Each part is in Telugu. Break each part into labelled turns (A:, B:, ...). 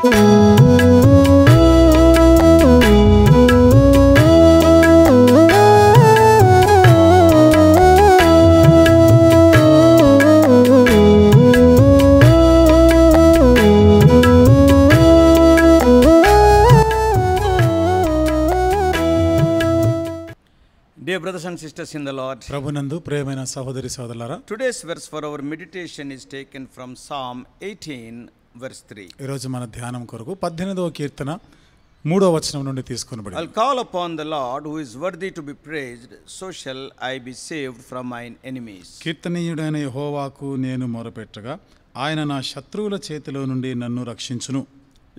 A: Dear brothers and sisters in the Lord,
B: ప్రభునందు ప్రియమైన సహోదరి సోదరులారా,
A: today's verse for our meditation is taken from Psalm 18 verse 3.
B: ఈ రోజు మన ధ్యానం కొరకు 18వ కీర్తన 3వ వచనం నుండి తీసుకొనబడింది.
A: I'll call upon the Lord who is worthy to be praised, so shall I be saved from mine enemies.
B: కీర్తనీయుడైన యెహోవాకు నేను మొరపెట్టగా ఆయన నా శత్రువుల చేతిలో నుండి నన్ను రక్షించును.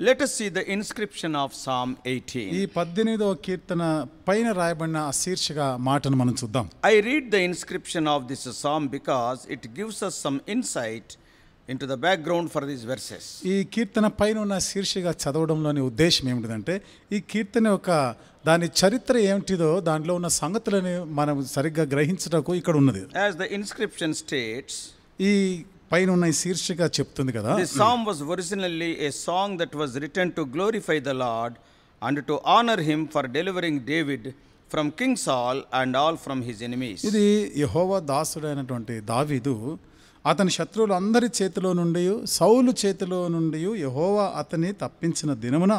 A: Let us see the inscription of Psalm 18.
B: ఈ 18వ కీర్తన పైన రాయబడిన ఆ శీర్షిక మాటను మనం చూద్దాం.
A: I read the inscription of this psalm because it gives us some insight into the background for these verses.
B: ఈ కీర్తన పైన ఉన్న శీర్షిక చదవడంలోని ఉద్దేశం ఏమిటంటే, ఈ కీర్తన యొక్క దాని చరిత్ర ఏమిటిదో దాంట్లో ఉన్న సంగతులను మనం సరిగ్గా గ్రహించటకు ఇక్కడ ఉన్నది.
A: As the inscription states,
B: ఈ పైన ఉన్న ఈ శీర్షిక చెప్తుంది కదా,
A: this psalm was originally a song that was written to glorify the Lord and to honor him for delivering David from King Saul and all from his enemies.
B: ఇది యెహోవా దాసుడైనటువంటి దావీదు అతని శత్రువులు అందరి చేతిలో నుండి సౌలు చేతిలో నుండి యెహోవా అతన్ని తప్పించిన దినమున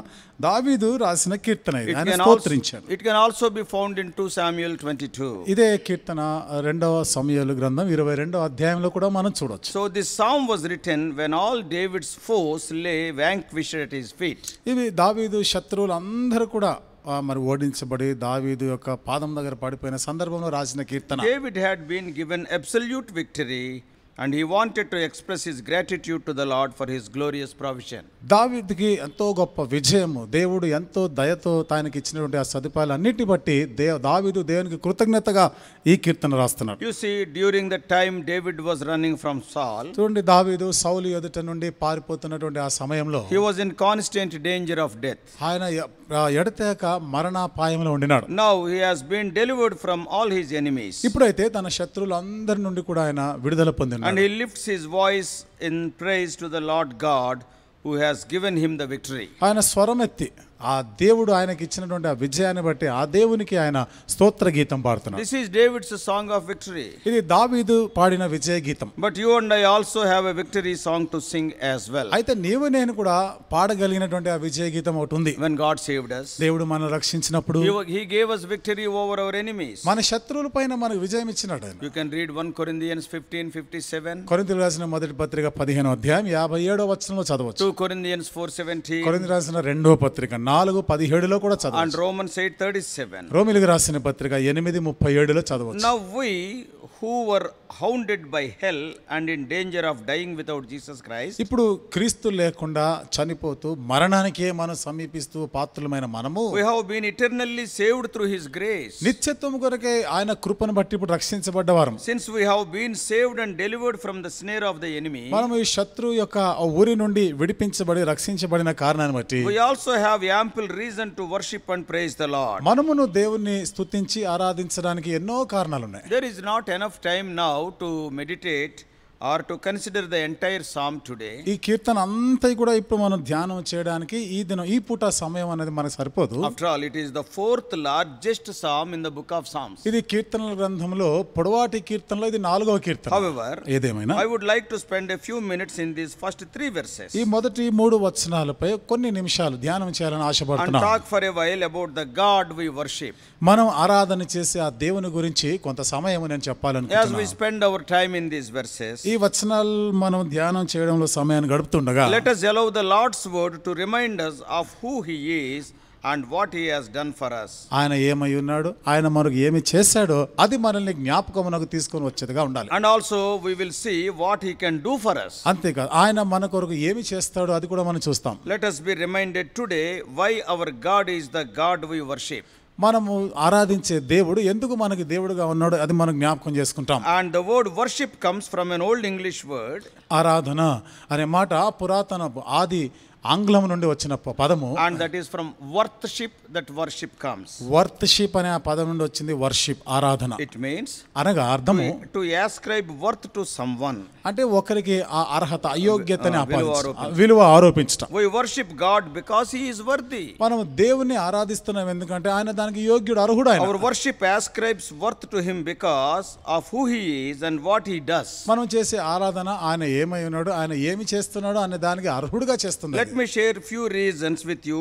B: దావీదు రాసిన కీర్తన ఇది. ఆయన స్తోత్రించాడు.
A: It can also be found in 2 Samuel 22.
B: ఇదే కీర్తన 2వ సమూయేలు గ్రంథం 22వ అధ్యాయంలో కూడా మనం చూడొచ్చు.
A: So this psalm was written when all David's foes lay vanquished at his feet.
B: ఇవి దావీదు శత్రువులు అందరూ కూడా మరి ఓడించబడి దావీదు యొక్క పాదం దగ్గర పడిపోయిన సందర్భంలో రాసిన కీర్తన.
A: David had been given absolute victory and he wanted to express his gratitude to the Lord for his glorious provision.
B: దావీదుకి ఎంతో గొప్ప విజయము, దేవుడు ఎంతో దయతో తనకి ఇచ్చినటువంటి ఆ సదుపాయాలు అన్నిటి బట్టి దావీదు దేవునికి కృతజ్ఞతగా ఈ కీర్తన రాస్తున్నాడు.
A: You see, during the time David was running from Saul,
B: చూడండి, దావీదు సౌలు ఎదుట నుండి పారిపోతున్నటువంటి ఆ సమయంలో
A: he was in constant danger of death.
B: ఆయన ఎడతెగక మరణాపాయంలో ఉండినాడు.
A: Now he has been delivered from all his enemies.
B: ఇప్పుడైతే తన శత్రువులందరి నుండి కూడా ఆయన విడుదల పొందినాడు.
A: And he lifts his voice in praise to the Lord God who has given him the victory.
B: ఆయన స్వరమెత్తి ఆ దేవుడు ఆయనకి ఇచ్చినటువంటి ఆ విజయాన్ని బట్టి ఆ దేవునికి ఆయన స్తోత్ర గీతం పాడుతున్నాడు.
A: This is David's song of victory.
B: ఇది దావీదు పాడిన విజయ గీతం.
A: But you and I also have a victory song to sing as well.
B: అయితే నీవు నేను కూడా పాడగలిగినటువంటి ఆ విజయ గీతం ఒకటి ఉంది.
A: When God saved us,
B: దేవుడు మనల్ని రక్షించినప్పుడు
A: he gave us victory over our enemies.
B: మన శత్రువుల పైన మనకు విజయం ఇచ్చినాడు ఆయన.
A: You can read 1 Corinthians 15:57.
B: కొరింథీయులకు రాసిన మొదటి పత్రిక 15వ అధ్యాయం 57వ వచనంలో చదవచ్చు.
A: 2 Corinthians 4:17.
B: కొరింథీయులకు రాసిన 2వ పత్రిక 4:17లో కూడా చదవచ్చు.
A: And Romans 8:37.
B: రోమీయులకు రాసిన పత్రిక 8:37లో చదవచ్చు.
A: Now we who were hounded by hell and in danger of dying without Jesus Christ,
B: ఇప్పుడు క్రీస్తు లేకుండా చనిపోతూ మరణానికే మనం సమీపిస్తూ పాత్రులమైన మనము,
A: we have been eternally saved through his grace.
B: నిత్యత్వం కొరకే ఆయన కృపను బట్టి ఇప్పుడు రక్షించబడ్డవారం.
A: Since we have been saved and delivered from the snare of the enemy,
B: మనం ఈ శత్రు యొక్క ఊరి నుండి విడిపించబడి రక్షించబడిన కారణాన్ని బట్టి
A: we also have ample reason to worship and praise the Lord.
B: మనమును దేవుణ్ణి స్తుతించి ఆరాధించడానికి ఎన్నో కారణాలు ఉన్నాయి.
A: There is not enough time now to meditate or to consider the entire psalm today.
B: ఈ కీర్తన అంతా కూడా ఇప్పుడు మనం ధ్యానం చేయడానికి ఈ పూట సమయం అనేది మనకు సరిపోదు.
A: After all, it is the 4th largest psalm in the book of Psalms.
B: ఇది కీర్తనల గ్రంథంలో పొడవాటి కీర్తనలో ఇది 4వ కీర్తన.
A: However,
B: ఏదేమైనా
A: I would like to spend a few minutes in these first 3 verses
B: ఈ మొదటి 3 వచనాలపై కొన్ని నిమిషాలు ధ్యానం చేయాలని
A: and
B: ఆశపడుతున్నాను.
A: talk for a while about the God we worship.
B: మనం ఆరాధన చేసే ఆ దేవుని గురించి కొంత సమయం నేను
A: As we
B: చెప్పాలనుకుంటున్నాను.
A: spend our time in these verses,
B: ఈ వచనాలు మనం ధ్యానం చేయడంలో సమయాన్ని గడుపుతుండగా
A: let us allow the Lord's word to remind us of who he is and what he has done for us.
B: ఆయన ఏమై ఉన్నాడు, ఆయన మనకు ఏమి చేశాడో అది మనల్ని జ్ఞాపకమునకు తీసుకొని వచ్చేదిగా ఉండాలి.
A: And also we will see what he can do for us.
B: అంతేకాదు ఆయన మన కొరకు ఏమి చేస్తాడో అది కూడా మనం చూస్తాం.
A: Let us be reminded today why our God is the God we worship.
B: మనము ఆరాధించే దేవుడు ఎందుకు మనకి దేవుడుగా ఉన్నాడో అది మనం జ్ఞాపకం చేసుకుంటాం.
A: And the word worship comes from an old English word.
B: ఆరాధన అనే మాట పురాతన ఆంగ్లం నుండి వచ్చిన పదము,
A: and that is from worship, that worship comes.
B: Worship అనే ఆ పదం నుండి వచ్చింది వర్షిప్, ఆరాధన.
A: It means
B: అనగా అర్థము
A: to ascribe worth to someone.
B: అంటే ఒకరికి ఆ అర్హత, అయోగ్యతని విలువ ఆరోపించటం.
A: We worship God because he is worthy.
B: మనం దేవుణ్ణి ఆరాధిస్తున్నాం ఎందుకంటే ఆయన దానికి యోగ్యుడు, అర్హుడు ఆయన.
A: Our worship ascribes worth to him because of who he is and what he does.
B: మనం చేసే ఆరాధన ఆయన ఏమై ఉన్నాడు, ఆయన ఏమి చేస్తున్నాడు అనే దానికి అర్హుడుగా చేస్తుంది.
A: Let me share few reasons with you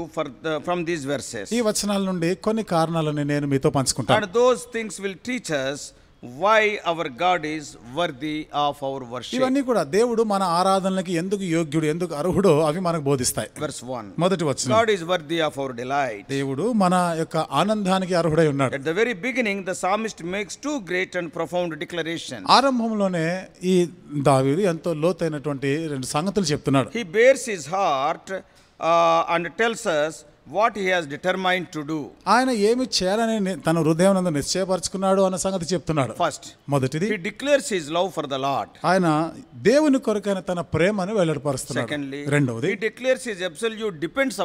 A: from these verses.
B: ఈ వచనాల నుండి కొన్ని కారణాలను నేను మీతో పంచుకుంటాను.
A: And those things will teach us why our God is worthy of our worship.
B: ఇవన్నీ కూడా దేవుడు మన ఆరాధనలకి ఎందుకు యోగ్యుడు, ఎందుకు అర్హుడో అవి మనకు బోధిస్తాయి.
A: Verse 1.
B: మొదటి వచనం,
A: God is worthy of our delight.
B: దేవుడు మన యొక్క ఆనందానికి అర్హుడై ఉన్నాడు.
A: At the very beginning the psalmist makes two great and profound declarations.
B: ఆరంభంలోనే ఈ దావీదు ఎంతో లోతైనటువంటి రెండు సంగతులు చెప్తున్నాడు.
A: He bears his heart and tells us what he has determined to do.
B: ఆయన ఏమి చేయాలని తన హృదయమునందు నిశ్చయపరచుకున్నాడు అన్న సంగతి చెప్తున్నాడు.
A: First,
B: మొదటిది,
A: he declares his love for the Lord.
B: ఆయన దేవుని కొరకైన తన ప్రేమను వెల్లడిపరుస్తున్నాడు.
A: Secondly,
B: రెండవది,
A: he declares his absolute dependence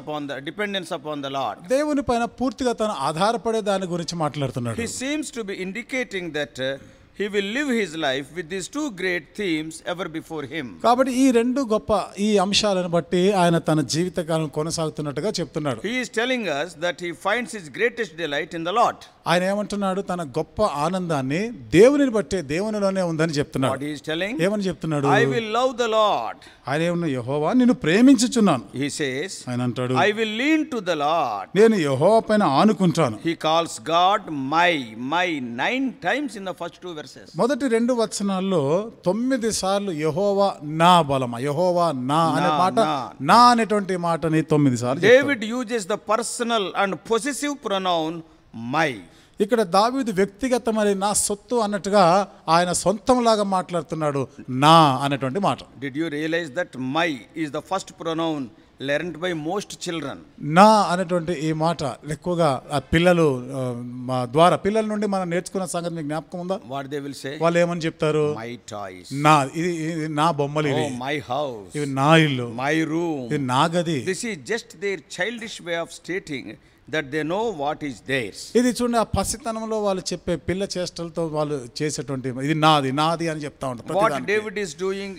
A: upon the Lord.
B: దేవుని పైన పూర్తిగా తను ఆధారపడే దాని గురించి మాట్లాడుతున్నాడు.
A: He seems to be indicating that he will live his life with these two great themes ever before him.
B: కాబట్టి ఈ రెండు గొప్ప ఈ అంశాలను బట్టి ఆయన తన జీవితకాలం కొనసాగుతున్నట్టుగా చెప్తున్నాడు.
A: He is telling us that he finds his greatest delight in the Lord.
B: ఆయన ఏమంటున్నాడు, తన గొప్ప ఆనందాన్ని దేవునిని బట్టే, దేవునిలోనే ఉందని చెప్తున్నాడు.
A: What he is telling?
B: ఏమని చెప్తున్నాడు?
A: I will love the Lord.
B: ఆయన ఏమన్నా, యెహోవా నిన్ను ప్రేమించుచున్నాను.
A: He says,
B: ఆయన అంటాడు,
A: I will lean to the Lord.
B: నేను యెహోవా పైన ఆనుకుంటాను.
A: He calls God my 9 times in the first two verses.
B: మొదటి రెండు వచనాల్లో 9 సార్లు యెహోవా నా బలమా, యెహోవా నా అనే మాట, నా అనేటువంటి మాటని 9 సార్లు
A: David uses the personal and possessive pronoun my.
B: ఇక్కడ దావీదు వ్యక్తిగతమైన నా సొత్తు అన్నట్టుగా ఆయన సొంతంలాగా మాట్లాడుతున్నాడు, నా అనేటువంటి మాట.
A: Did you realize that my is the first pronoun learned by most children?
B: నా అనేటువంటి ఈ మాట ఎక్కువగా పిల్లలు ద్వారా పిల్లల నుండి మనం నేర్చుకున్న సంగతి మీకు జ్ఞాపకం ఉందా?
A: What they will say?
B: వాళ్ళు ఏమని చెప్తారు?
A: My toys.
B: నా ఇది నా బొమ్మలు, ఇవి
A: my house.
B: ఇవి నా ఇల్లు,
A: my room.
B: ఇది నా గది.
A: This is just their childish way of stating that they know what is theirs.
B: ఇది చూడండి, ఆ పసితనంలో వాళ్ళు చెప్పే పిల్ల చేష్టలతో వాళ్ళు చేసేటువంటి ఇది నాది, నాది అని చెప్తా ఉంటారు.
A: What David is doing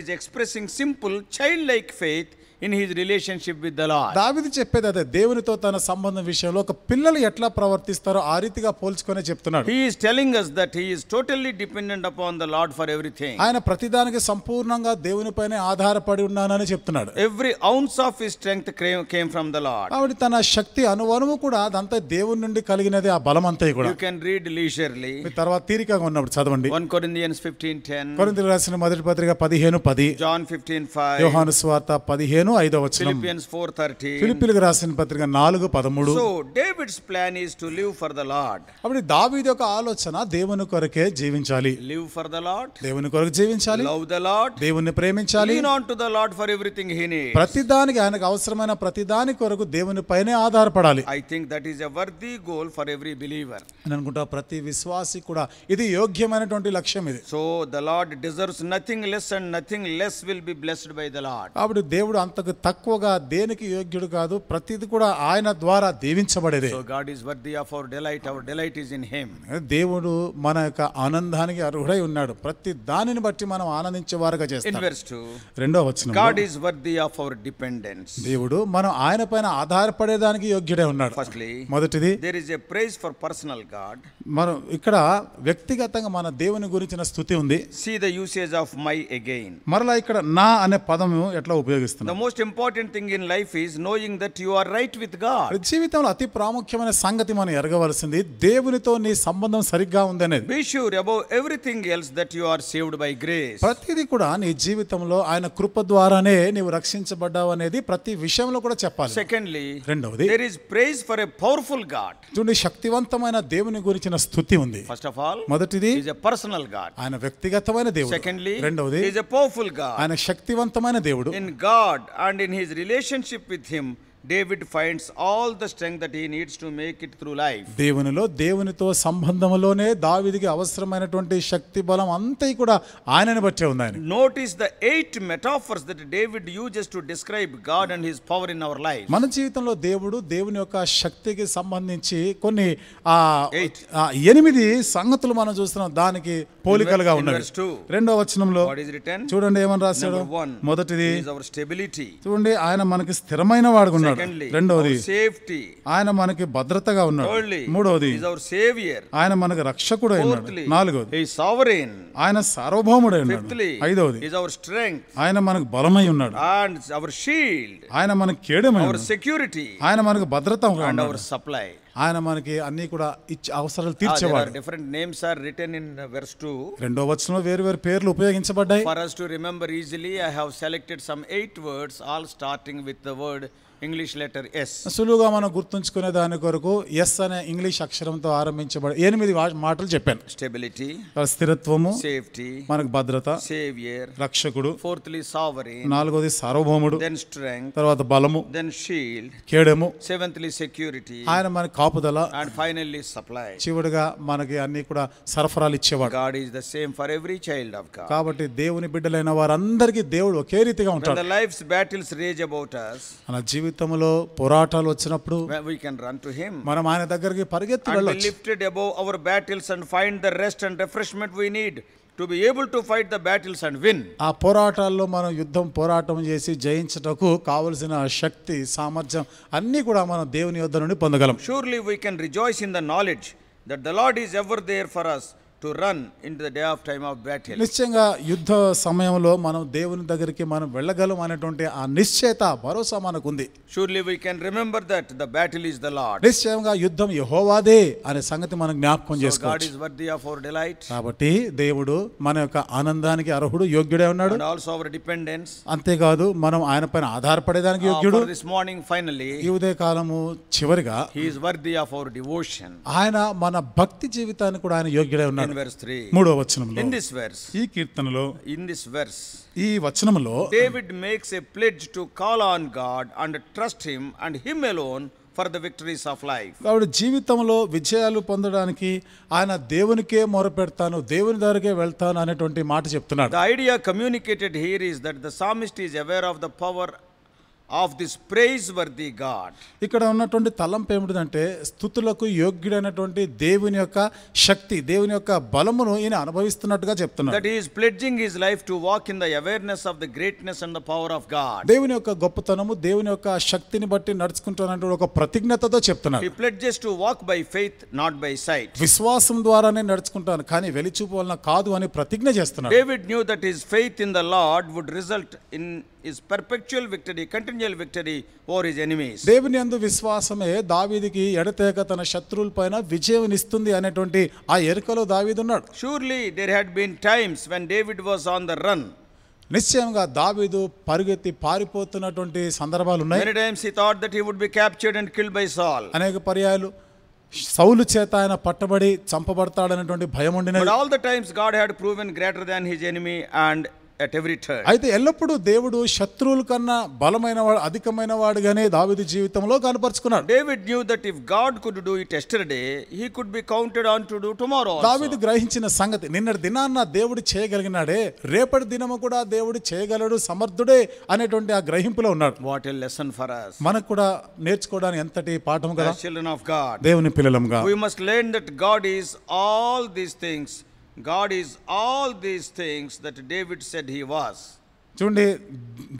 A: is expressing simple childlike faith in his relationship with the Lord.
B: దావీదు చెప్పేది అదే, దేవునితో తన సంబంధం విషయంలో ఒక పిల్లలు ఎట్లా ప్రవర్తిస్తారో ఆ రీతిగా పోల్చుకొని చెప్తున్నాడు.
A: He is telling us that he is totally dependent upon the Lord for everything.
B: ఆయన ప్రతిదానికి సంపూర్ణంగా దేవునిపైనే ఆధారపడి ఉన్నానని చెప్తున్నాడు.
A: Every ounce of his strength came from the Lord.
B: కాబట్టి తన శక్తి అణువణువు కూడా అదంతా దేవుని నుండి కలిగినది, ఆ బలం అంతా కూడా.
A: You can read leisurely.
B: తర్వాత తీరికగా ఉన్నప్పుడు చదవండి.
A: 1 Corinthians 15:10.
B: కొరింథీయులకు రాసిన మొదటి పత్రిక 15:10.
A: John 15:5.
B: యోహాను సువార్త 15:5.
A: Philippians 4:13.
B: ఫిలిప్పీయులకు రాసిన పత్రిక 4:13.
A: So David's plan is to live for the Lord.
B: అప్పుడు దావీదు యొక్క ఆలోచన దేవుని కొరకే జీవించాలి.
A: Live for the Lord.
B: దేవుని కొరకు జీవించాలి.
A: Love the Lord.
B: దేవుని ప్రేమించాలి.
A: Lean on to the Lord for everything he needs.
B: ప్రతిదానికి ఆయనకు అవసరమైన ప్రతిదాని కొరకు దేవుని పైనే ఆధారపడాలి.
A: I think that is a worthy goal for every believer.
B: నేను అనుకుంటా ప్రతి విశ్వాసి కూడా ఇది యోగ్యమైనటువంటి లక్ష్యం ఇది.
A: So the Lord deserves nothing less and nothing less will be blessed by the Lord.
B: కాబట్టి దేవుడు అంతకు తక్కువగా దేనికి యోగ్యుడు కాదు, ప్రతిది కూడా ఆయన ద్వారా దీవించబడేదే.
A: So God is worthy of our delight. Our delight is in him.
B: దేవుడు మన యొక్క ఆనందానికి అర్హుడై ఉన్నాడు. ప్రతి దానిని బట్టి మనం ఆనందించే వారుగా చేస్తాం.
A: In verse 2,
B: రెండవ వచనం,
A: God is worthy of our dependence.
B: దేవుడు మనం ఆయన పైన ఆధారపడేదానికి యోగ్యుడే ఉన్నాడు.
A: Firstly,
B: మొదటిది,
A: there is a praise for personal God.
B: మనం ఇక్కడ వ్యక్తిగతంగా మన దేవుని గురించిన స్తుతి ఉంది.
A: See the usage of my again.
B: మరలా ఇక్కడ నా అనే పదము ఎట్లా ఉపయోగిస్తున్నాం?
A: The most important thing in life is knowing that you are right with God.
B: జీవితంలో అతి ప్రాముఖ్యమైన సంగతి మనం ఎరగవలసింది దేవునితో నీ సంబంధం సరిగ్గా ఉంది అనేది.
A: Be sure above everything else that you are saved by grace.
B: ప్రతిదీ కూడా నీ జీవితంలో ఆయన కృప ద్వారానే నీవు రక్షించబడ్డావు అనేది ప్రతి విషయంలో కూడా చెప్పాలి.
A: Secondly,
B: రెండవది,
A: there is praise for a powerful God.
B: చూడండి, శక్తివంతమైన దేవుని గురించిన స్తుతి ఉంది.
A: First of all,
B: మొదటిది
A: he is a personal God.
B: ఆయన వ్యక్తిగతమైన దేవుడు.
A: Secondly,
B: రెండవది,
A: he is a powerful God.
B: ఆయన శక్తివంతమైన దేవుడు.
A: In God and in his relationship with him, David finds all the strength that he needs to make it through life.
B: దేవునితో సంబంధంలోనే దావీదుకి అవసరమైనటువంటి శక్తి బలం అంతా కూడా ఆయనని బట్టే ఉంది.
A: Notice the 8 metaphors that David uses to describe God and his power in our life.
B: మన జీవితంలో దేవుని యొక్క శక్తికి సంబంధించి కొన్ని 8 సంగతులు మనం చూస్తున్నాం, దానికి పోలికలుగా ఉన్నాయి. రెండవ వచనంలో చూడండి ఏమని రాశాడు. మొదటిది చూడండి, ఆయన మనకి స్థిరమైన వాడుగా ఉన్నాడు. రెండవది
A: సేఫ్టీ,
B: ఆయన మనకి భద్రతగా ఉన్నాడు. మూడవది ఆయన మనకి రక్షకుడు అయినాడు. నాలుగవది ఆయన సార్వభౌముడై ఉన్నాడు. ఐదవది ఆయన మనకు బలమై ఉన్నాడు. ఆయన మనకి కేడమై ఉన్నాడు.
A: సెక్యూరిటీ,
B: ఆయన మనకు భద్రత,
A: సప్లై,
B: ఆయన మనకి అన్ని కూడా అవసరాలు తీర్చేవాడు.
A: Different names are written in verse 2.
B: రెండో వచనంలో వేరు పేర్లు ఉపయోగించబడ్డాయి.
A: For us to remember easily, I have selected some 8 words, all starting with the word English letter S.
B: సులువుగా మనం గుర్తుంచుకునే దాని కొరకు ఎస్ అనే ఇంగ్లీష్ అక్షరంతో ఆరంభించబడి 8 మాటలు చెప్పాను.
A: స్టెబిలిటీ,
B: స్థిరత్వము,
A: సేఫ్టీ,
B: మనకు భద్రత,
A: సేవియర్,
B: రక్షకుడు,
A: ఫోర్త్లీ సావరీన్,
B: నాలుగోది సార్వభౌముడు,
A: దెన్ స్ట్రెంగ్త్,
B: తర్వాత బలము,
A: దెన్ షీల్డ్,
B: కేడము,
A: సెవెంత్లీ సెక్యూరిటీ,
B: ఆయన మనకి కాపుదల,
A: అండ్ ఫైనల్లీ సప్లై,
B: చివరిగా మనకి అన్ని కూడా సరఫరాలు ఇచ్చేవాడు.
A: God is the same for every child of God.
B: కాబట్టి దేవుని బిడ్డలైన వారందరికీ దేవుడు ఒకే రీతిగా ఉంటాడు.
A: When the life's battles rage about us,
B: మన జీవితంలో పోరాటాలు వచ్చినప్పుడు
A: we can run to him.
B: మనం ఆయన దగ్గరికి పరిగెత్తి వెళ్ళొచ్చు.
A: And be lifted above our battles and find the rest and refreshment we need to be able to fight the battles and win.
B: ఆ పోరాటాల్లో మనం పోరాటం చేసి జయించుటకు కావలసిన శక్తి, సామర్థ్యం అన్నీ కూడా మనం దేవుని యొద్ద నుండి పొందగలం.
A: Surely we can rejoice in the knowledge that the Lord is ever there for us to run into the day of time of battle.
B: నిశ్చయంగా యుద్ధ సమయంలో మనం దేవుని దగ్గరికి మనం వెళ్ళగలం అనేటువంటి ఆ నిశ్చయత, భరోసా మనకు ఉంది.
A: Surely we can remember that the battle is the Lord.
B: నిశ్చయంగా యుద్ధం యెహోవాదే అనే సంగతి మనం జ్ఞాపకం చేసుకోవచ్చు.
A: God is worthy of our delight.
B: కాబట్టి దేవుడు మన యొక్క ఆనందానికి అర్హుడు, యోగ్యుడే ఉన్నాడు.
A: And also our dependence.
B: అంతేకాదు మనం ఆయన పైన ఆధారపడేదానికి యోగ్యుడు.
A: For this morning finally,
B: ఈ ఉదయ కాలము చివరిగా
A: he is worthy of our devotion.
B: ఆయన మన భక్తి జీవితానికి కూడా ఆయన యోగ్యుడే ఉన్నాడు.
A: Verse 3.
B: మూడవ వచనంలో,
A: in this verse,
B: ఈ కీర్తనలో,
A: in this verse,
B: ఈ వచనంలో
A: David makes a pledge to call on God and trust him and him alone for the victories of life.
B: కాబట్టి జీవితంలో విజయాలు పొందడానికి ఆయన దేవునికే మొరపెడతాను, దేవుని దగ్గరికే వెళ్తాను అనేటువంటి మాట చెప్తున్నాడు.
A: The idea communicated here is that the psalmist is aware of the power of this praiseworthy God.
B: ఇక్కడ ఉన్నటువంటి తలంపు ఏమిటంటే స్తుతులకు యోగ్యుడైనటువంటి దేవుని యొక్క శక్తి, దేవుని యొక్క బలమును ఈయన అనుభవిస్తున్నట్టుగా చెప్తున్నాడు.
A: That he is pledging his life to walk in the awareness of the greatness and the power of God.
B: దేవుని యొక్క గొప్పతనము, దేవుని యొక్క శక్తిని బట్టి నడుచుకుంటానంటే ఒక ప్రతిజ్ఞతతో చెప్తున్నాడు.
A: He pledges to walk by faith, not by sight.
B: విశ్వాసం ద్వారానే నడుచుకుంటాను, కానీ వెలిచూపు వలన కాదు అని ప్రతిజ్ఞ చేస్తున్నాడు.
A: David knew that his faith in the Lord would result in his perpetual victory, continual victory over his enemies.
B: దేవుని యందు విశ్వాసమే దావీదుకి ఎడతెగక తన శత్రువులపైన విజయం ఇస్తుంది అనేటువంటి ఆ ఎరుకలో దావీదు ఉన్నాడు.
A: Surely there had been times when David was on the run.
B: నిశ్చయంగా దావీదు పరుగెత్తి పారిపోతున్నటువంటి సందర్భాలు ఉన్నాయి.
A: Many times he thought that he would be captured and killed by Saul.
B: అనేక పర్యాయాలు సౌలు చేత ఆయన పట్టబడి చంపబడతాడనేటువంటి భయం ఉండినది.
A: But all the times God had proven greater than his enemy and at every turn.
B: అయితే ఎల్లప్పుడూ దేవుడు శత్రువుల కన్నా బలమైన వాడు, అధికమైన వాడుగానే దావీదు జీవితంలో కనపరుచుకున్నాడు.
A: David knew that if God could do it yesterday, he could be counted on to do tomorrow also.
B: దావీదు గ్రహించిన సంగతి, నిన్నటి దినాన్న దేవుడు చేయగలిగినాడే, రేపటి దినము కూడా దేవుడు చేయగలడు, సమర్థుడే అనేటువంటి ఆ గ్రహింపులో ఉన్నాడు.
A: What a lesson for us.
B: మనకు కూడా నేర్చుకోవడానికి ఎంతటి పాఠం కదా.
A: Children of God,
B: దేవుని పిల్లలంగా
A: we must learn that God is all these things. God is all these things that David said he was.
B: చూడండి,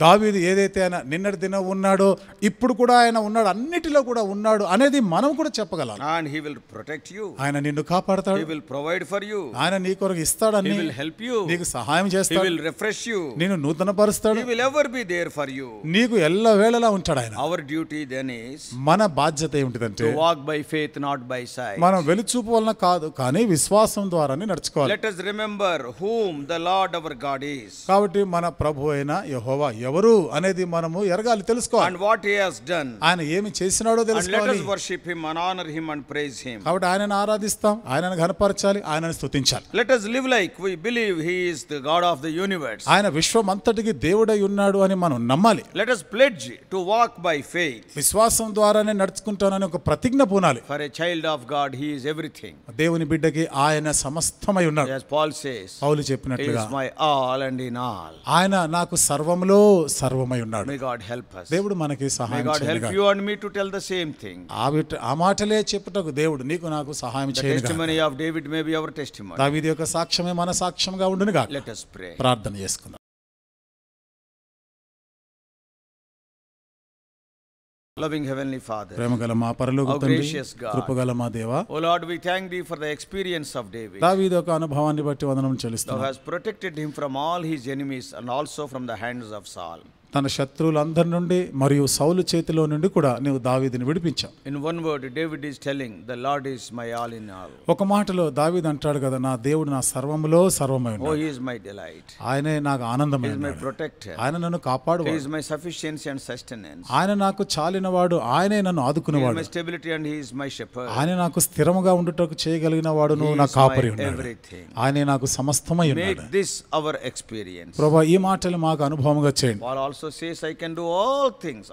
B: దావీదు ఏదైతే ఆయన నిన్నటి దినం ఉన్నాడో ఇప్పుడు కూడా ఆయన ఉన్నాడు, అన్నిటిలో కూడా ఉన్నాడు అనేది మనం కూడా చెప్పగలం.
A: And he will protect you.
B: ఆయన నిన్ను కాపాడతాడు.
A: He will provide for you.
B: ఆయన నీ కొరకు ఇస్తాడని,
A: He will help you.
B: నీకు సహాయం
A: He
B: చేస్తాడు.
A: will refresh you.
B: నిన్ను నూతనపరుస్తాడు.
A: He will ever be there for you.
B: నీకు ఎల్లవేళలా ఉంటాడు ఆయన.
A: Our duty then is
B: మన బాధ్యత ఏమిటిదంటే
A: to walk by faith, not by sight.
B: మనం వెలుచూపు వలన కాదు, కానీ విశ్వాసం ద్వారానే నడుచుకోవాలి.
A: Let us remember whom the Lord our God is.
B: కాబట్టి మన ప్రభు ప్రభు అయిన యెహోవా ఎవరు అనేది మనము ఎరగాలి, తెలుసుకోవాలి.
A: and what he has done,
B: ఆయన ఏమి చేసినాడో
A: and let
B: తెలుసుకోవాలి.
A: us worship him and honor him and praise him.
B: కాబట్టి ఆయనను ఆరాధిస్తాం, ఆయనను ఘనపరచాలి, ఆయనను స్తుతించాలి.
A: Let us live like we believe he is the God of the universe.
B: ఆయన విశ్వం అంతటికి దేవుడై ఉన్నాడు అని మనం నమ్మాలి.
A: Let us pledge to walk by faith.
B: విశ్వాసం ద్వారానే నడుచుకుంటానని ఒక ప్రతిజ్ఞ పూనాలి.
A: For a child of God he is everything.
B: దేవుని బిడ్డకి ఆయన సమస్తమై ఉన్నాడు.
A: As Paul says,
B: Paul
A: he
B: చెప్పినట్లుగా
A: is my all and in all.
B: ఆయన నాకు సర్వములో సర్వమై ఉన్నాడు.
A: May God help us.
B: దేవుడు మనకి
A: May
B: సహాయం
A: God help
B: చేయగా
A: you and me to tell the same thing.
B: ఆ మాటలే చెప్పుటకు దేవుడు నీకు నాకు సహాయం
A: The
B: చేయగా
A: testimony of David may be our testimony.
B: దావీదు యొక్క సాక్ష్యమే మన సాక్ష్యంగా ఉండునుగా.
A: Let us pray.
B: ప్రార్థన చేసుకుందాం.
A: Loving Heavenly Father,
B: ప్రేమగల మా పరలోక
A: How
B: తండ్రి,
A: gracious God.
B: కృపగల మా దేవా,
A: O Lord, we thank thee for the experience of David.
B: దావీదు యొక్క అనుభవాన్ని బట్టి వందనం
A: Thou
B: చెల్లిస్తున్నాం.
A: hast protected him from all his enemies and also from the hands of Saul.
B: తన శత్రువులందరి నుండి మరియు సౌలు చేతిలో నుండి కూడా నీవు దావీదుని విడిపించావు.
A: In one word, David is telling, the Lord is my all in all.
B: ఒక మాటలో దావీదు అంటాడు కదా, నా దేవుడు నా సర్వములో సర్వమై
A: Oh,
B: ఉన్నాడు.
A: he is my delight.
B: ఆయనే నాకు ఆనందమై
A: He is my
B: ఉన్నాడు.
A: protector.
B: ఆయన నన్ను
A: He
B: కాపాడువాడు.
A: is my sufficiency and sustenance.
B: ఆయన నాకు చాలినవాడు, ఆయనే నన్ను
A: He is
B: ఆదుకునేవాడు.
A: my stability and he is my shepherd.
B: ఆయన నాకు స్థిరముగా ఉండుటకు చేయగలిగిన వాడు,
A: He
B: నువ్వు నా
A: is
B: కాపరి
A: my
B: ఉన్నాడు.
A: everything.
B: ఆయనే నాకు సమస్తమై ఉన్నాడు.
A: Make this our experience.
B: ప్రభా, ఈ మాటలు మాకు అనుభవంగా చేయండి.
A: Paul also says, I can do all things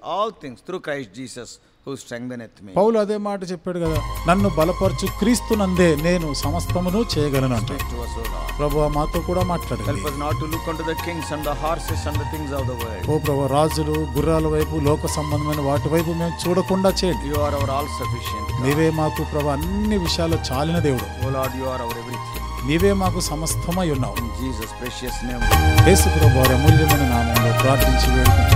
A: through Christ Jesus who strengtheneth me.
B: పౌలు అదే మాట చెప్పాడు కదా, నన్ను బలపరచు క్రీస్తునందే నేను సమస్తమును చేయగలను అంటాడు.
A: Speak to us, O Lord.
B: ప్రభు మాతో కూడా మాట్లాడండి.
A: Help us not to look unto the kings and the horses and the things of the world.
B: ఓ ప్రభు, రాజులు గుర్రాల వైపు లోక సంబంధమైన వాటి వైపు మేము చూడకుండా చేయండి.
A: You are our all sufficient God.
B: నీవే మాకు ప్రభు అన్ని విషయాలు చాలిన దేవుడు.
A: O Lord, you are our everything.
B: నీవే మాకు సమస్తమై ఉన్నావు.
A: In Jesus' precious name.
B: యేసు ప్రభు వారి అమూల్యమైన నామములో ప్రార్థించి వేడుకుంటున్నాను.